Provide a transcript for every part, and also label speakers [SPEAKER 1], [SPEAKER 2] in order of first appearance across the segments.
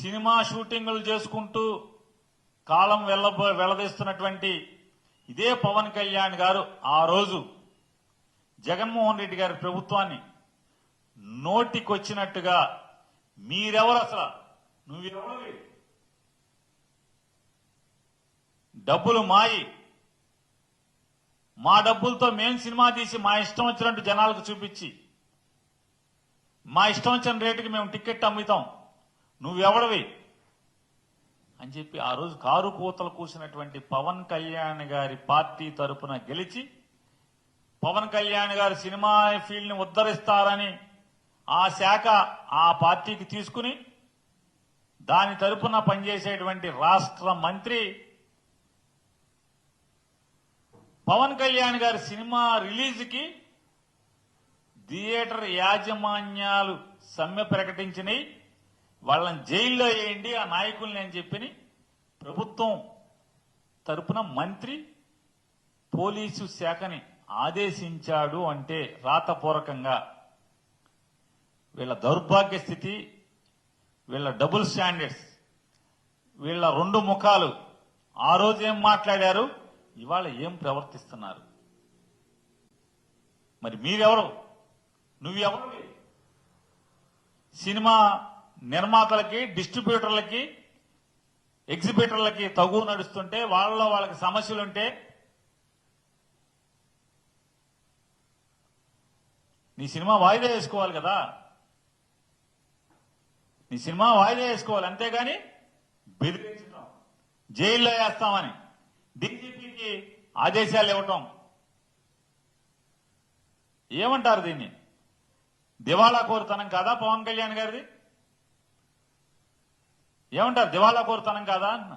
[SPEAKER 1] cinema షూటింగులు చేసుకుంటూ కాలం వెళ్లదీస్తున్నటువంటి ఇదే పవన్ కళ్యాణ్ గారు ఆ రోజు జగన్మోహన్ రెడ్డి గారి ప్రభుత్వాన్ని నోటికొచ్చినట్టుగా మీరెవరు అసలు నువ్వెవరు డబ్బులు మాయి మా డబ్బులతో మేం సినిమా తీసి మా ఇష్టం వచ్చినట్టు జనాలకు చూపించి మా ఇష్టం వచ్చిన రేటుకి మేము టికెట్ అమ్ముతాం నువ్వెవడవి అని చెప్పి ఆ రోజు కారు కూతలు కూసినటువంటి పవన్ కళ్యాణ్ గారి పార్టీ తరపున గెలిచి పవన్ కళ్యాణ్ గారి సినిమా ఫీల్డ్ ని ఉద్ధరిస్తారని ఆ శాఖ ఆ పార్టీకి తీసుకుని దాని తరపున పనిచేసేటువంటి రాష్ట్ర మంత్రి పవన్ కళ్యాణ్ గారి సినిమా రిలీజ్ కి థియేటర్ యాజమాన్యాలు సమ్మె ప్రకటించినాయి వాళ్ళని జైల్లో వేయండి ఆ నాయకుల్ని అని చెప్పి ప్రభుత్వం తరపున మంత్రి పోలీసు శాఖని ఆదేశించాడు అంటే రాతపూర్వకంగా వీళ్ళ దౌర్భాగ్య స్థితి వీళ్ళ డబుల్ స్టాండర్డ్స్ వీళ్ళ రెండు ముఖాలు ఆ రోజు ఏం మాట్లాడారు ఇవాళ ఏం ప్రవర్తిస్తున్నారు మరి మీరెవరు నువ్వెవరు సినిమా నిర్మాతలకి డిస్ట్రిబ్యూటర్లకి ఎగ్జిబిటర్లకి తగు నడుస్తుంటే వాళ్ళకి సమస్యలుంటే నీ సినిమా వాయిదా వేసుకోవాలి కదా నీ సినిమా వాయిదా వేసుకోవాలి అంతేగాని బెదిరించడం జైల్లో వేస్తామని డీజీపీకి ఆదేశాలు ఇవ్వటం ఏమంటారు దీన్ని దివాళా కోరుతనం కాదా పవన్ కళ్యాణ్ గారిది ఏమంటారు దివాళా కోరుతనం కాదా అన్న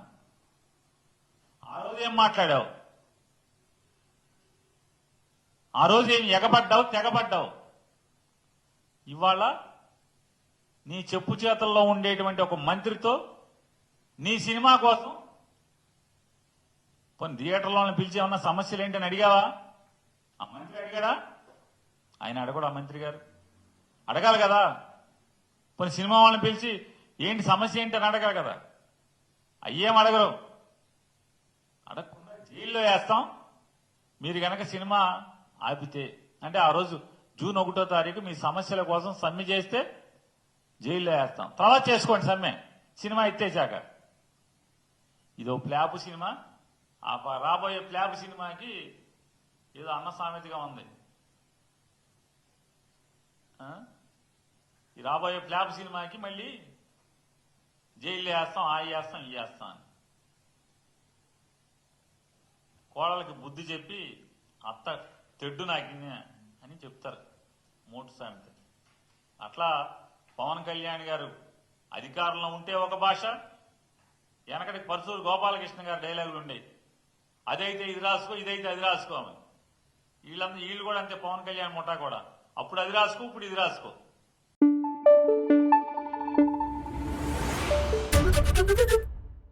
[SPEAKER 1] ఆ రోజు ఏం మాట్లాడావు ఆ రోజు ఏం ఎగబడ్డావు తెగబడ్డావు ఇవాళ నీ చెప్పు చేతల్లో ఉండేటువంటి ఒక మంత్రితో నీ సినిమా కోసం కొన్ని థియేటర్లో పిలిచి ఏమన్నా సమస్యలు ఏంటని అడిగావా ఆ మంత్రి అడిగాడా ఆయన అడగడు ఆ మంత్రి గారు అడగాలి కదా కొన్ని సినిమా వాళ్ళని పిలిచి ఏంటి సమస్య ఏంటి అని అడగాలి కదా అయ్యేం అడగరు అడగకుండా జైల్లో వేస్తాం మీరు గనక సినిమా ఆపితే అంటే ఆ రోజు జూన్ 1వ తారీఖు మీ సమస్యల కోసం సమ్మె చేస్తే జైల్లో వేస్తాం తర్వాత చేసుకోండి సమ్మె సినిమా ఎత్తేసాక ఇదో ప్లాపు సినిమా ఆ రాబోయే ప్లాపు సినిమాకి ఏదో అన్న సామెతగా ఉంది ఈ రాబోయే ప్లాప్ సినిమాకి మళ్ళీ జైల్లో వేస్తాం ఆ వేస్తాం ఈ వేస్తాం అని కోడలకి బుద్ధి చెప్పి అత్త తెడ్డు నాకింది అని చెప్తారు మూటు సామెత అట్లా పవన్ కళ్యాణ్ గారు అధికారంలో ఉంటే ఒక భాష వెనకటి పరశూరు గోపాలకృష్ణ గారి డైలాగులు ఉండేవి అదైతే ఇది రాసుకో ఇదైతే అది రాసుకోమని వీళ్ళు కూడా అంతే పవన్ కళ్యాణ్ ముఠా కూడా అప్పుడు అది రాసుకో ఇప్పుడు ఇది రాసుకో